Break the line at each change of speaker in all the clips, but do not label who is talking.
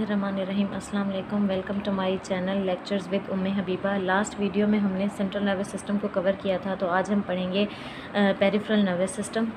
बिस्मिल्लाहिर्रहमानिर्रहीम। अस्सलाम वालेकुम। Welcome to my channel lectures with Umme Habiba. Last video में हमने सेंट्रल नर्वस सिस्टम को कवर किया था, तो आज हम पढ़ेंगे पेरिफेरल नर्वस सिस्टम,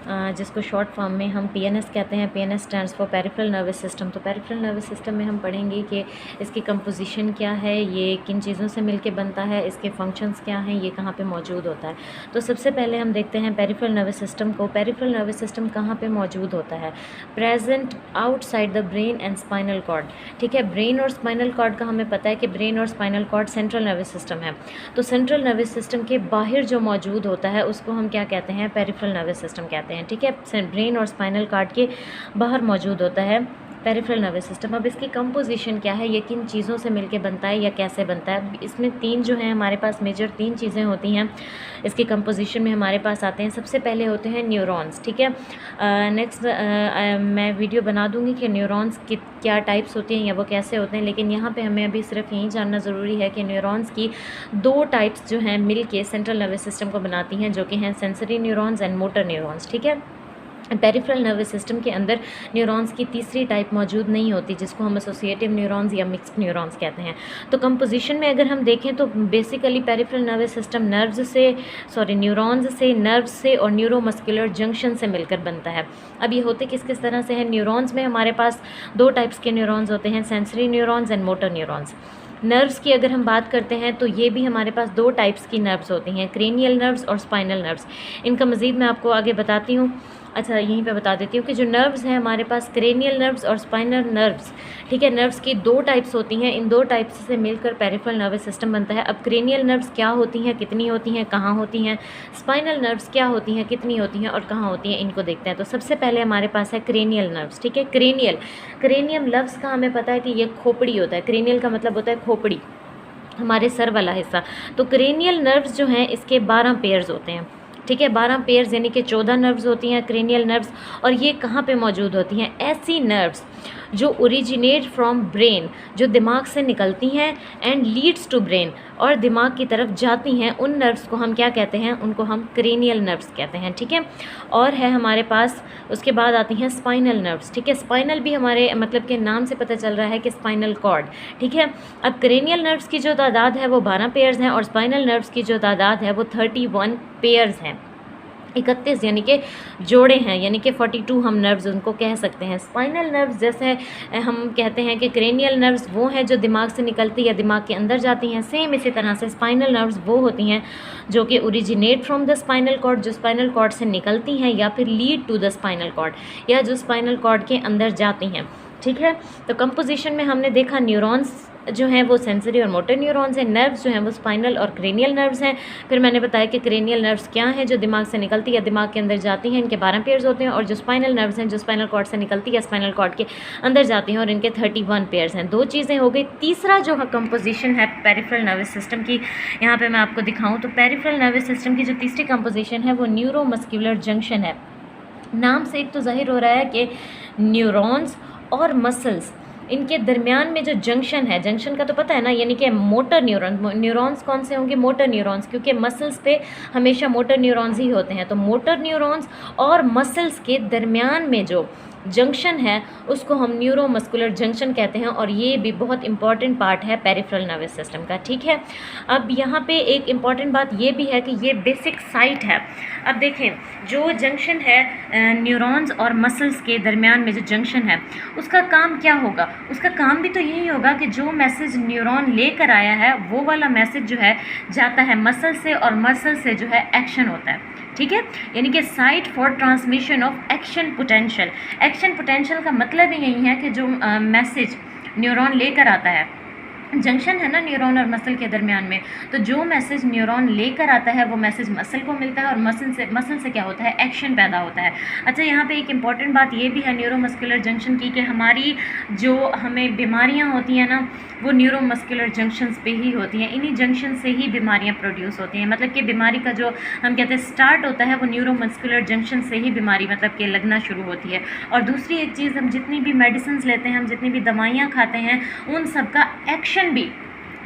जिसको शॉर्ट फॉर्म में हम PNS कहते हैं। PNS stands for peripheral nervous system. तो पेरिफेरल नर्वस सिस्टम में हम पढ़ेंगे कि इसकी कंपोजिशन क्या है, ये किन चीज़ों से मिलके बनता है, इसके फंक्शंस क्या हैं, ये कहाँ पे मौजूद होता है। तो सबसे पहले हम देखते हैं पेरिफेरल नर्वस सिस्टम को। पेरिफेरल नर्वस सिस्टम कहाँ पे मौजूद होता है? Present outside the brain and spinal cord. ठीक है, ब्रेन और स्पाइनल कॉर्ड का हमें पता है कि ब्रेन और spinal cord central nervous system है। तो सेंट्रल नर्वस सिस्टम के बाहर जो मौजूद होता है उसको हम क्या कहते हैं? पेरिफेरल नर्वस सिस्टम कहते हैं। ठीक है, ब्रेन और स्पाइनल कॉर्ड के बाहर मौजूद होता है पेरिफेरल नर्वस सिस्टम। अब इसकी कंपोजिशन क्या है, ये किन चीज़ों से मिलके बनता है या कैसे बनता है? इसमें तीन जो हैं हमारे पास मेजर तीन चीज़ें होती हैं इसकी कंपोजिशन में हमारे पास आते हैं। सबसे पहले होते हैं न्यूरॉन्स। ठीक है, नेक्स्ट मैं वीडियो बना दूंगी कि न्यूरॉन्स की क्या टाइप्स होती हैं या वो कैसे होते हैं, लेकिन यहाँ पे हमें अभी सिर्फ यही जानना ज़रूरी है कि न्यूरॉन्स की दो टाइप्स जो हैं मिल के सेंट्रल नर्वस सिस्टम को बनाती हैं, जो कि हैं sensory neurons and motor neurons. ठीक है, पेरिफेरल नर्वस सिस्टम के अंदर न्यूरॉन्स की तीसरी टाइप मौजूद नहीं होती, जिसको हम एसोसिएटिव न्यूरॉन्स या मिक्स्ड न्यूरॉन्स कहते हैं। तो कंपोजिशन में अगर हम देखें तो basically peripheral nervous system neurons से, नर्व्स से और न्यूरोमस्कुलर जंक्शन से मिलकर बनता है। अब ये होते किस तरह से हैं? न्यूरॉन्स में हमारे पास दो टाइप्स के न्यूरॉन्स होते हैं, sensory neurons and motor neurons. Nerves की अगर हम बात करते हैं तो ये भी हमारे पास दो टाइप्स की नर्व्स होती हैं, क्रेनियल नर्व्स और स्पाइनल नर्व्स। इनका मज़ीद मैं आपको आगे बताती हूँ। अच्छा, यहीं पे बता देती हूँ कि जो नर्व्स हैं हमारे पास, क्रेनियल नर्व्स और स्पाइनल नर्व्स। ठीक है, नर्व्स की दो टाइप्स होती हैं, इन दो टाइप्स से मिलकर पेरिफेरल नर्वस सिस्टम बनता है। अब क्रेनियल नर्व्स क्या होती हैं, कितनी होती हैं, कहाँ होती हैं? स्पाइनल नर्व्स क्या होती हैं, कितनी होती हैं और कहाँ होती हैं? इनको देखते हैं। तो सबसे पहले हमारे पास है क्रेनियल नर्व्स। ठीक है, क्रेनियम लफ्ज़ का हमें पता है कि ये खोपड़ी होता है। क्रेनियल का मतलब होता है खोपड़ी, हमारे सर वाला हिस्सा। तो क्रेनियल नर्व्स जो हैं इसके 12 पेयर्स होते हैं। ठीक है, 12 पेयर्स यानी कि 14 नर्व्स होती हैं क्रेनियल नर्व्स। और ये कहाँ पे मौजूद होती हैं? ऐसी नर्व्स जो ओरिजिनेट फ्रॉम ब्रेन, जो दिमाग से निकलती हैं, एंड लीड्स टू ब्रेन, और दिमाग की तरफ जाती हैं, उन नर्व्स को हम क्या कहते हैं? उनको हम क्रेनियल नर्व्स कहते हैं। ठीक है, और है हमारे पास, उसके बाद आती हैं स्पाइनल नर्व्स। ठीक है, स्पाइनल भी हमारे मतलब के नाम से पता चल रहा है कि स्पाइनल कॉर्ड। ठीक है, अब क्रेनियल नर्व्स की जो तादाद है वो 12 पेयर्स हैं और स्पाइनल नर्व्स की जो तादाद है वो 31 पेयर्स हैं, 31 यानी कि जोड़े हैं, यानी कि 42 हम नर्व्स उनको कह सकते हैं। स्पाइनल नर्व्स जैसे हम कहते हैं कि क्रेनियल नर्व्स वो हैं जो दिमाग से निकलती या दिमाग के अंदर जाती हैं, सेम इसी तरह से स्पाइनल नर्व्स वो होती हैं जो कि originate from the spinal cord, जो स्पाइनल कॉर्ड से निकलती हैं या फिर lead to the spinal cord, या जो स्पाइनल कॉर्ड के अंदर जाती हैं। ठीक है, तो कंपोजिशन में हमने देखा न्यूरॉन्स जो हैं वो सेंसरी और मोटर न्यूरॉन्स हैं, नर्व्स जो हैं वो स्पाइनल और क्रेनियल नर्व्स हैं। फिर मैंने बताया कि क्रेनियल नर्व्स क्या हैं, जो दिमाग से निकलती या दिमाग के अंदर जाती हैं, इनके 12 पेयर्स होते हैं। और जो स्पाइनल नर्व्स हैं जो स्पाइनल कॉर्ड से निकलती या स्पाइनल कॉर्ड के अंदर जाती हैं, और इनके 31 पेयर्स हैं। दो चीज़ें हो गई। तीसरा जो कंपोजिशन है पेरिफेरल नर्वस सिस्टम की, यहाँ पर मैं आपको दिखाऊँ तो पेरिफेरल नर्वस सिस्टम की जो तीसरी कंपोजिशन है वो न्यूरोमस्कुलर जंक्शन है। नाम से एक तो जाहिर हो रहा है कि न्यूरॉन्स और मसल्स, इनके दरमियान में जो जंक्शन है, जंक्शन का तो पता है ना, यानी कि मोटर न्यूरॉन्स कौन से होंगे? मोटर न्यूरॉन्स, क्योंकि मसल्स पे हमेशा मोटर न्यूरॉन्स ही होते हैं। तो मोटर न्यूरॉन्स और मसल्स के दरमियान में जो जंक्शन है उसको हम न्यूरोमस्कुलर जंक्शन कहते हैं, और ये भी बहुत इंपॉर्टेंट पार्ट है पेरिफेरल नर्वस सिस्टम का। ठीक है, अब यहाँ पे एक इम्पॉर्टेंट बात ये भी है कि ये बेसिक साइट है। अब देखें, जो जंक्शन है न्यूरॉन्स और मसल्स के दरमियान में जो जंक्शन है, उसका काम क्या होगा? उसका काम भी तो यही होगा कि जो मैसेज न्यूरॉन लेकर आया है वो वाला मैसेज जो है जाता है मसल से, और मसल से जो है एक्शन होता है। ठीक है, यानी कि site for transmission of action potential. Action potential का मतलब ही यही है कि जो मैसेज न्यूरॉन लेकर आता है, जंक्शन है ना न्यूरॉन और मसल के दरमियान में, तो जो मैसेज न्यूरॉन लेकर आता है वो मैसेज मसल को मिलता है, और मसल से क्या होता है? एक्शन पैदा होता है। अच्छा, यहाँ पे एक इंपॉर्टेंट बात ये भी है न्यूरोमस्कुलर जंक्शन की, कि हमारी जो हमें बीमारियाँ होती हैं ना वो न्यूरोमस्कुलर जंक्शंस पे ही होती हैं। इन्हीं जंक्शन से ही बीमारियाँ प्रोड्यूस होती हैं। मतलब कि बीमारी का जो हम कहते हैं स्टार्ट होता है वो न्यूरोमस्कुलर जंक्शन से ही बीमारी मतलब कि लगना शुरू होती है। और दूसरी एक चीज़, हम जितनी भी मेडिसिन लेते हैं, हम जितनी भी दवाइयाँ खाते हैं, उन सब का एक्शन भी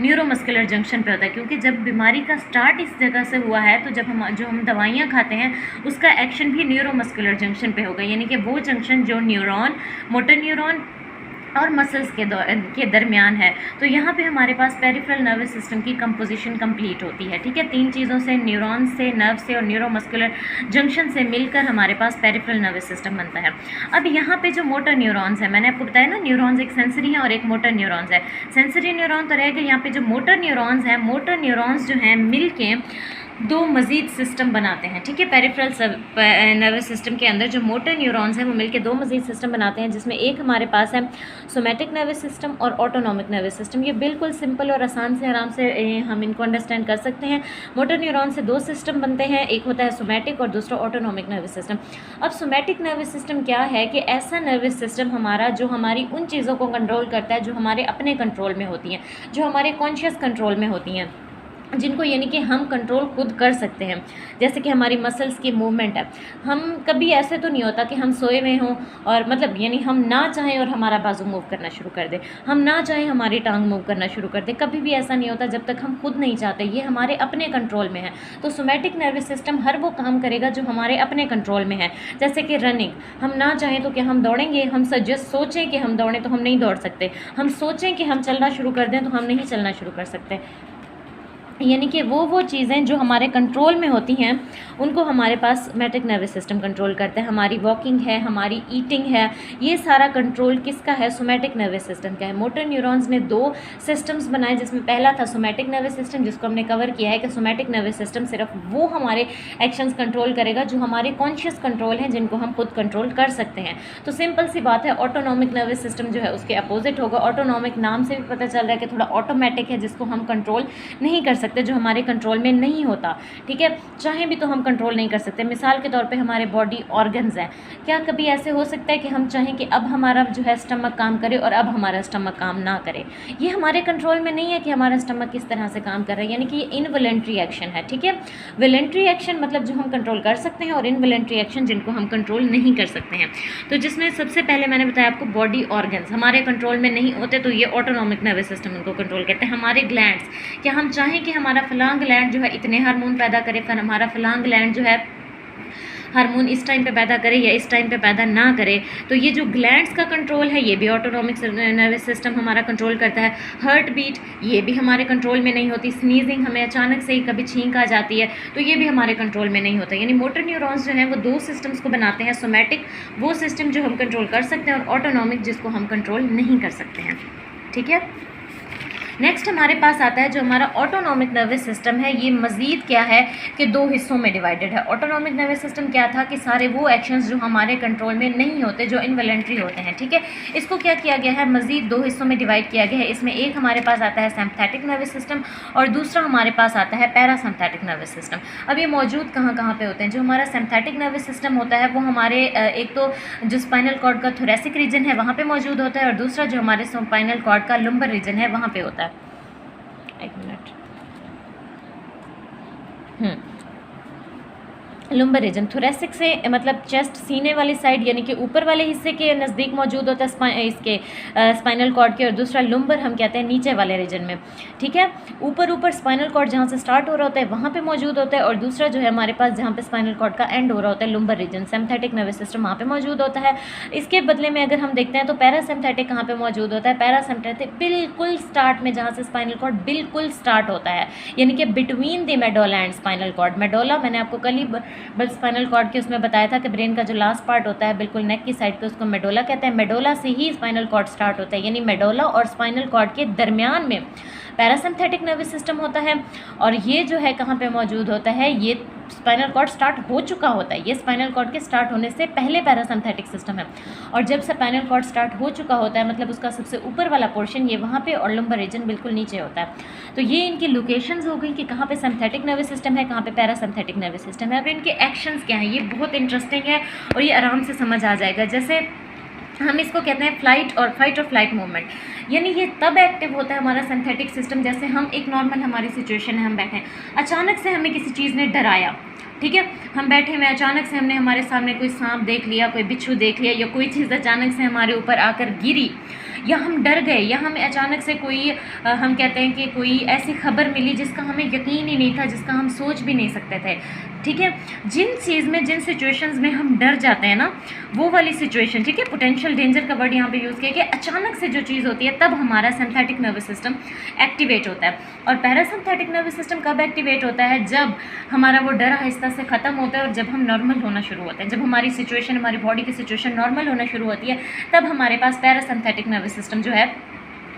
न्यूरोमस्कुलर जंक्शन पे होता है, क्योंकि जब बीमारी का स्टार्ट इस जगह से हुआ है तो जब हम दवाइयाँ खाते हैं उसका एक्शन भी न्यूरोमस्कुलर जंक्शन पे होगा, यानी कि वो जंक्शन जो न्यूरॉन, मोटर न्यूरॉन और मसल्स के दरमियान है। तो यहाँ पे हमारे पास पेरिफेरल नर्वस सिस्टम की कंपोजिशन कंप्लीट होती है, ठीक है। 3 चीज़ों से, न्यूरॉन्स से, नर्व से और न्यूरोमस्कुलर जंक्शन से मिलकर हमारे पास पेरिफेरल नर्वस सिस्टम बनता है। अब यहाँ पे जो मोटर न्यूरॉन्स है, मैंने आपको बताया ना, न्यूरॉन्स एक सेंसरी है और एक मोटर न्यूरॉन्स है। सेंसरी न्यूरॉन तो रहेगा, यहाँ पे जो मोटर न्यूरॉन्स हैं, मोटर न्यूरॉन्स जो हैं मिल के 2 मज़ीद सिस्टम बनाते हैं, ठीक है। पेरिफेरल नर्वस सिस्टम के अंदर जो मोटर न्यूरॉन्स हैं वो मिलकर 2 मज़ीद सिस्टम बनाते हैं, जिसमें एक हमारे पास है सोमैटिक नर्वस सिस्टम और ऑटोनॉमिक नर्वस सिस्टम। ये बिल्कुल सिंपल और आसान से आराम से हम इनको अंडरस्टैंड कर सकते हैं। मोटर न्यूरॉन से 2 सिस्टम बनते हैं, एक होता है सोमैटिक और दूसरा ऑटोनॉमिक नर्वस सिस्टम। अब सोमैटिक नर्वस सिस्टम क्या है कि ऐसा नर्वस सिस्टम हमारा जो हमारी उन चीज़ों को कंट्रोल करता है जो हमारे अपने कंट्रोल में होती हैं, जो हमारे कॉन्शियस कंट्रोल में होती हैं, जिनको यानी कि हम कंट्रोल खुद कर सकते हैं। जैसे कि हमारी मसल्स की मूवमेंट है, हम कभी ऐसे तो नहीं होता कि हम सोए हुए हों और मतलब यानी हम ना चाहें और हमारा बाजू मूव करना शुरू कर दे, हम ना चाहें हमारी टांग मूव करना शुरू कर दे, कभी भी ऐसा नहीं होता जब तक हम खुद नहीं चाहते। ये हमारे अपने कंट्रोल में है। तो सोमैटिक नर्वस सिस्टम हर वो काम करेगा जो हमारे अपने कंट्रोल में है। जैसे कि रनिंग, हम ना चाहें तो क्या हम दौड़ेंगे, हम जस्ट सोचें कि हम दौड़ें तो हम नहीं दौड़ सकते, हम सोचें कि हम चलना शुरू कर दें तो हम नहीं चलना शुरू कर सकते। यानी कि वो चीज़ें जो हमारे कंट्रोल में होती हैं उनको हमारे पास सोमैटिक नर्वस सिस्टम कंट्रोल करता है। हमारी वॉकिंग है, हमारी ईटिंग है, ये सारा कंट्रोल किसका है? सोमैटिक नर्वस सिस्टम का है। मोटर न्यूरॉन्स ने 2 सिस्टम्स बनाए, जिसमें पहला था सोमैटिक नर्वस सिस्टम, जिसको हमने कवर किया है कि सोमैटिक नर्वस सिस्टम सिर्फ वो हमारे एक्शंस कंट्रोल करेगा जो हमारे कॉन्शियस कंट्रोल हैं, जिनको हम खुद कंट्रोल कर सकते हैं। तो सिंपल सी बात है, ऑटोनॉमिक नर्वस सिस्टम जो है उसके अपोजिट होगा। ऑटोनॉमिक नाम से भी पता चल रहा है कि थोड़ा ऑटोमेटिक है, जिसको हम कंट्रोल नहीं कर सकते, जो हमारे कंट्रोल में नहीं होता, ठीक है। चाहे भी तो हम कंट्रोल नहीं कर सकते। मिसाल के तौर पे हमारे बॉडी ऑर्गन्स हैं, क्या कभी ऐसे हो सकता है कि हम चाहें कि अब हमारा जो है स्टमक काम करे और अब हमारा स्टमक काम ना करे? ये हमारे कंट्रोल में नहीं है कि हमारा स्टमक किस तरह से काम कर रहा है, यानी कि ये इनवॉलंटरी एक्शन है, ठीक है। वॉलंटरी एक्शन मतलब जो हम कंट्रोल कर सकते हैं और इनवॉलंटरी एक्शन जिनको हम कंट्रोल नहीं कर सकते हैं। तो जिसमें सबसे पहले मैंने बताया आपको बॉडी ऑर्गन्स हमारे कंट्रोल में नहीं होते, तो ये ऑटोनॉमिक नर्वस सिस्टम उनको कंट्रोल करते हैं। हमारे ग्लैंड्स, क्या हम चाहें कि हमारा फलां ग्लैंड जो है इतने हार्मोन पैदा करे, फिर हमारा फलां ग्लैंड जो है हार्मोन इस टाइम पे पैदा करे या इस टाइम पे पैदा ना करे, तो ये जो ग्लैंड्स का कंट्रोल है ये भी ऑटोनॉमिक नर्वस सिस्टम हमारा कंट्रोल करता है। हार्ट बीट, ये भी हमारे कंट्रोल में नहीं होती। स्नीजिंग, हमें अचानक से ही कभी छींक आ जाती है, तो ये भी हमारे कंट्रोल में नहीं होता। यानी मोटर न्यूरॉन्स जो हैं वो 2 सिस्टम्स को बनाते हैं, सोमैटिक वो सिस्टम जो हम कंट्रोल कर सकते हैं और ऑटोनॉमिक जिसको हम कंट्रोल नहीं कर सकते हैं, ठीक है। नेक्स्ट हमारे पास आता है जो हमारा ऑटोनॉमिक नर्वस सिस्टम है। ये मज़ीद क्या है कि 2 हिस्सों में डिवाइडेड है। ऑटोनॉमिक नर्वस सिस्टम क्या था कि सारे वो एक्शंस जो हमारे कंट्रोल में नहीं होते, जो इनवॉलंटरी होते हैं, ठीक है, इसको क्या किया गया है? मज़ीद 2 हिस्सों में डिवाइड किया गया है। इसमें एक हमारे पास आता है सिम्पैथेटिक नर्वस सिस्टम और दूसरा हमारे पास आता है पैरासिम्पैथिक नर्वस सिस्टम। अब ये मौजूद कहाँ पे होते हैं? जो हमारा सिम्पैथेटिक नर्वस सिस्टम होता है वो हमारे एक तो जो स्पाइनल कॉर्ड का थोरेसिक रीजन है वहाँ पर मौजूद होता है, और दूसरा जो हमारे स्पाइनल कॉर्ड का लंबर रीजन है वहाँ पर होता है। एक मिनट, लुम्बर रीजन थोरेसिक से मतलब चेस्ट, सीने वाली साइड यानी कि ऊपर वाले हिस्से के नज़दीक मौजूद होता है इसके स्पाइनल कॉर्ड के, और दूसरा लुम्बर हम कहते हैं नीचे वाले रीजन में, ठीक है। ऊपर स्पाइनल कॉर्ड जहाँ से स्टार्ट हो रहा होता है वहाँ पे मौजूद होता है, और दूसरा जो है हमारे पास जहाँ पे स्पाइनल कॉर्ड का एंड हो रहा होता है lumbar region, sympathetic nervous system वहाँ पे मौजूद होता है। इसके बदले में अगर हम देखते हैं तो पैरासिम्पैथिक कहाँ पे मौजूद होता है? पैरासिम्पैथिक बिल्कुल स्टार्ट में, जहाँ से स्पाइनल कॉर्ड बिल्कुल स्टार्ट होता है, यानी कि between the medulla and spinal cord. Medulla मैंने आपको कल ही बस स्पाइनल कॉर्ड के उसमें बताया था कि ब्रेन का जो लास्ट पार्ट होता है बिल्कुल नेक की साइड पे, उसको मेडोला कहते हैं। मेडोला से ही स्पाइनल कॉर्ड स्टार्ट होता है, यानी मेडोला और स्पाइनल कॉर्ड के दरमियान में पैरासिम्पैथिक नर्वस सिस्टम होता है। और ये जो है कहाँ पे मौजूद होता है? ये स्पाइनल कॉर्ड स्टार्ट हो चुका होता है, ये स्पाइनल कॉर्ड के स्टार्ट होने से पहले पैरासिम्पैथिक सिस्टम है। और जब स्पाइनल कॉर्ड स्टार्ट हो चुका होता है मतलब उसका सबसे ऊपर वाला पोर्शन ये वहाँ पे, और लंबर रीजन बिल्कुल नीचे होता है। तो ये इनकी लोकेशंस हो गई कि कहाँ पे सिम्पैथिक नर्वस सिस्टम है, कहाँ पे पैरासिम्पैथिक नर्वस सिस्टम है। अब इनके एक्शंस क्या हैं, ये बहुत इंटरेस्टिंग है और ये आराम से समझ आ जाएगा। जैसे हम इसको कहते हैं फाइट और फ्लाइट मूवमेंट, यानी ये तब एक्टिव होता है हमारा सिंथेटिक सिस्टम। जैसे हम एक नॉर्मल हमारी सिचुएशन है, हम बैठे हैं, अचानक से हमें किसी चीज़ ने डराया, ठीक है, हम बैठे हुए, अचानक से हमने हमारे सामने कोई सांप देख लिया, कोई बिच्छू देख लिया, या कोई चीज़ अचानक से हमारे ऊपर आकर गिरी, या हम डर गए, या हमें अचानक से कोई हम कहते हैं कि कोई ऐसी खबर मिली जिसका हमें यकीन ही नहीं था, जिसका हम सोच भी नहीं सकते थे, ठीक है। जिन चीज़ में, जिन सिचुएशंस में हम डर जाते हैं ना, वो वाली सिचुएशन, ठीक है, पोटेंशियल डेंजर का वर्ड यहाँ पे यूज़ किया कि अचानक से जो चीज़ होती है तब हमारा सिंथेटिक नर्वस सिस्टम एक्टिवेट होता है। और पैरासिम्पैथिक नर्वस सिस्टम कब एक्टिवेट होता है? जब हमारा वो डर आहिस्ता से ख़त्म होता है और जब हम नॉर्मल होना शुरू होते हैं, जब हमारी सिचुएशन, हमारी बॉडी की सिचुएशन नॉर्मल होना शुरू होती है, तब हमारे पास पैरासिम्पैथिक नर्वस सिस्टम जो है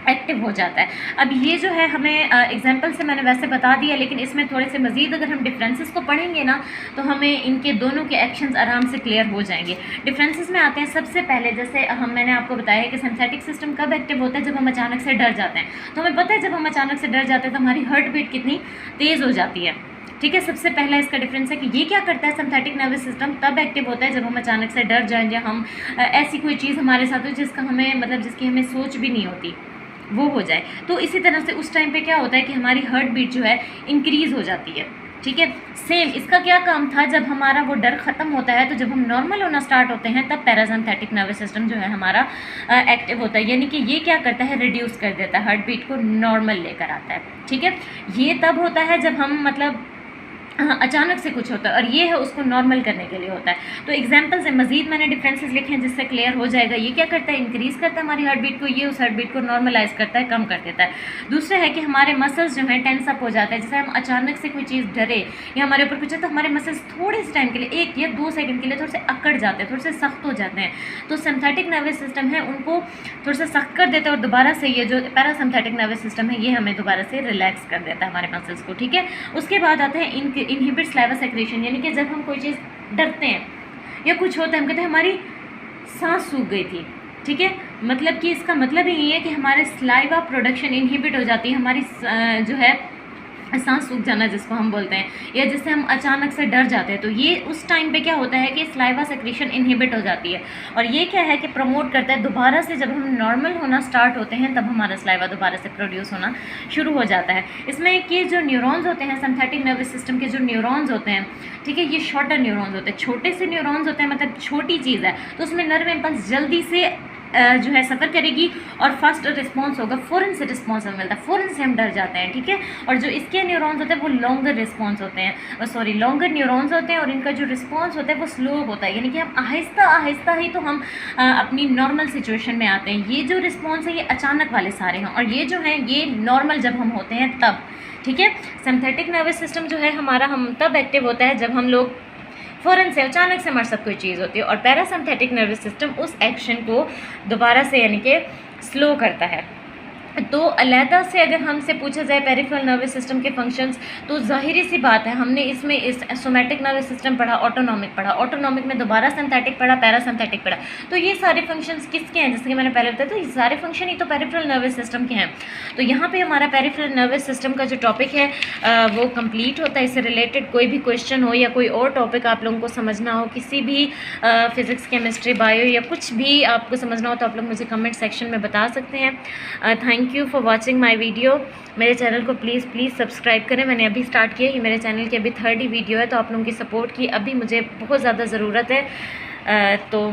एक्टिव हो जाता है। अब ये जो है हमें एग्जांपल से मैंने वैसे बता दिया, लेकिन इसमें थोड़े से मज़ीद अगर हम डिफरेंसेस को पढ़ेंगे ना, तो हमें इनके दोनों के एक्शंस आराम से क्लियर हो जाएंगे। डिफरेंसेस में आते हैं सबसे पहले, जैसे मैंने आपको बताया कि सिंथेटिक सिस्टम कब एक्टिव होता है? जब हम अचानक से डर जाते हैं। तो हमें पता है जब हम अचानक से डर जाते हैं तो हमारी हार्ट बीट कितनी तेज़ हो जाती है, ठीक है। सबसे पहला इसका डिफरेंस है कि ये क्या करता है, सिंथेटिक नर्वस सिस्टम तब एक्टिव होता है जब हम अचानक से डर जाएं, या हम ऐसी कोई चीज़ हमारे साथ हो जिसका हमें जिसकी हमें सोच भी नहीं होती वो हो जाए। तो इसी तरह से उस टाइम पे क्या होता है कि हमारी हार्ट बीट जो है इंक्रीज़ हो जाती है, ठीक है। सेम इसका क्या काम था, जब हमारा वो डर ख़त्म होता है तो जब हम नॉर्मल होना स्टार्ट होते हैं तब पैरासिम्पैथिक नर्वस सिस्टम जो है हमारा एक्टिव होता है, यानी कि ये क्या करता है, रिड्यूस कर देता है, हार्ट बीट को नॉर्मल लेकर आता है, ठीक है। ये तब होता है जब हम अचानक से कुछ होता है, और ये है उसको नॉर्मल करने के लिए होता है। तो एग्जांपल से मजीद मैंने डिफरेंसेस लिखे हैं जिससे क्लियर हो जाएगा। ये क्या करता है, इंक्रीज़ करता है हमारी हार्ट बीट को, ये उस हार्ट बीट को नॉर्मलाइज करता है, कम कर देता है। दूसरा है कि हमारे मसल्स जो हैं टेंस अप हो जाते हैं। जैसे हम अचानक से कोई चीज़ डरे या हमारे ऊपर कुछ है तो हमारे मसल्स थोड़े से टाइम के लिए, 1 या 2 सेकंड के लिए थोड़े से अकड़ जाते हैं, थोड़े से सख्त हो जाते हैं। तो सिंथेटिक नर्वस सिस्टम है उनको थोड़ा सा सख्त कर देता है, और दोबारा से ये जो पैरासिम्पैथिक नर्वस सिस्टम है ये हमें दोबारा से रिलैक्स कर देता है हमारे मसल्स को, ठीक है। उसके बाद आता है इनहिबिट सलाइवा सेक्रेशन, यानी कि जब हम कोई चीज़ डरते हैं या कुछ होता है, हम कहते हैं हमारी सांस सूख गई थी, ठीक है। मतलब कि इसका मतलब यही है कि हमारे सलाइवा प्रोडक्शन इनहिबिट हो जाती है, हमारी जो है सांस सूख जाना जिसको हम बोलते हैं, या जिससे हम अचानक से डर जाते हैं। तो ये उस टाइम पे क्या होता है कि सलाइवा सेक्रेशन इनहिबिट हो जाती है, और ये क्या है कि प्रमोट करता है दोबारा से, जब हम नॉर्मल होना स्टार्ट होते हैं तब हमारा सलाइवा दोबारा से प्रोड्यूस होना शुरू हो जाता है। इसमें कि जो न्यूरॉन्स होते हैं सिंथेटिक नर्वस सिस्टम के, जो न्यूरॉन्स होते हैं, ठीक है, ये शॉर्टर न्यूरॉन्स होते हैं, छोटे से न्यूरॉन्स होते हैं, मतलब छोटी चीज़ है तो उसमें नर्व इम्पल्स जल्दी से जो है सफ़र करेगी और फर्स्ट रिस्पांस होगा, फ़ौरन से रिस्पांस हमें मिलता है, फ़ौरन से हम डर जाते हैं, ठीक है। और जो इसके न्यूरॉन्स होते हैं वो लॉन्गर रिस्पांस होते हैं, लॉन्गर न्यूरॉन्स होते हैं, और इनका जो रिस्पांस होता है वो स्लो होता है, यानी कि हम आहिस्ता आहिस्ता ही तो हम अपनी नॉर्मल सिचुएशन में आते हैं। ये जो रिस्पॉन्स है ये अचानक वाले सारे हैं, और ये जो हैं ये नॉर्मल जब हम होते हैं तब, ठीक है। सिंथेटिक नर्वस सिस्टम जो है हमारा हम तब एक्टिव होता है जब हम लोग फ़ौरन से अचानक से हमारे साथ कोई चीज़ होती है, और पैरासिम्पैथिक नर्वस सिस्टम उस एक्शन को दोबारा से यानी कि स्लो करता है। तो अलहदा से अगर हमसे पूछा जाए पेरिफेरल नर्वस सिस्टम के फंक्शंस, तो ज़ाहिरी सी बात है हमने इसमें इस सोमैटिक नर्वस सिस्टम पढ़ा, ऑटोनॉमिक पढ़ा, ऑटोनॉमिक में दोबारा सिंथेटिक पढ़ा, पैरासिम्पैथिक पढ़ा। तो ये सारे फंक्शंस किसके हैं? जैसे कि मैंने पहले बताया, तो ये सारे फंक्शन ही तो पेरिफेरल नर्वस सिस्टम के हैं। तो यहाँ पे हमारा पेरिफेरल नर्वस सिस्टम का जो टॉपिक है वो कंप्लीट होता है। इससे रिलेटेड कोई भी क्वेश्चन हो या कोई और टॉपिक आप लोगों को समझना हो, किसी भी फिज़िक्स, केमिस्ट्री, बायो या कुछ भी आपको समझना हो, तो आप लोग मुझे कमेंट सेक्शन में बता सकते हैं। Thank you for watching my video. मेरे चैनल को प्लीज़ सब्सक्राइब करें, मैंने अभी स्टार्ट किया, ये मेरे चैनल की अभी 3rd ही वीडियो है, तो आप लोगों की सपोर्ट की अभी मुझे बहुत ज़्यादा ज़रूरत है। तो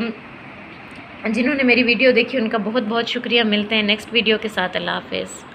जिन्होंने मेरी वीडियो देखी उनका बहुत बहुत शुक्रिया। मिलते हैं नेक्स्ट वीडियो के साथ। अल्लाह हाफ़िज़।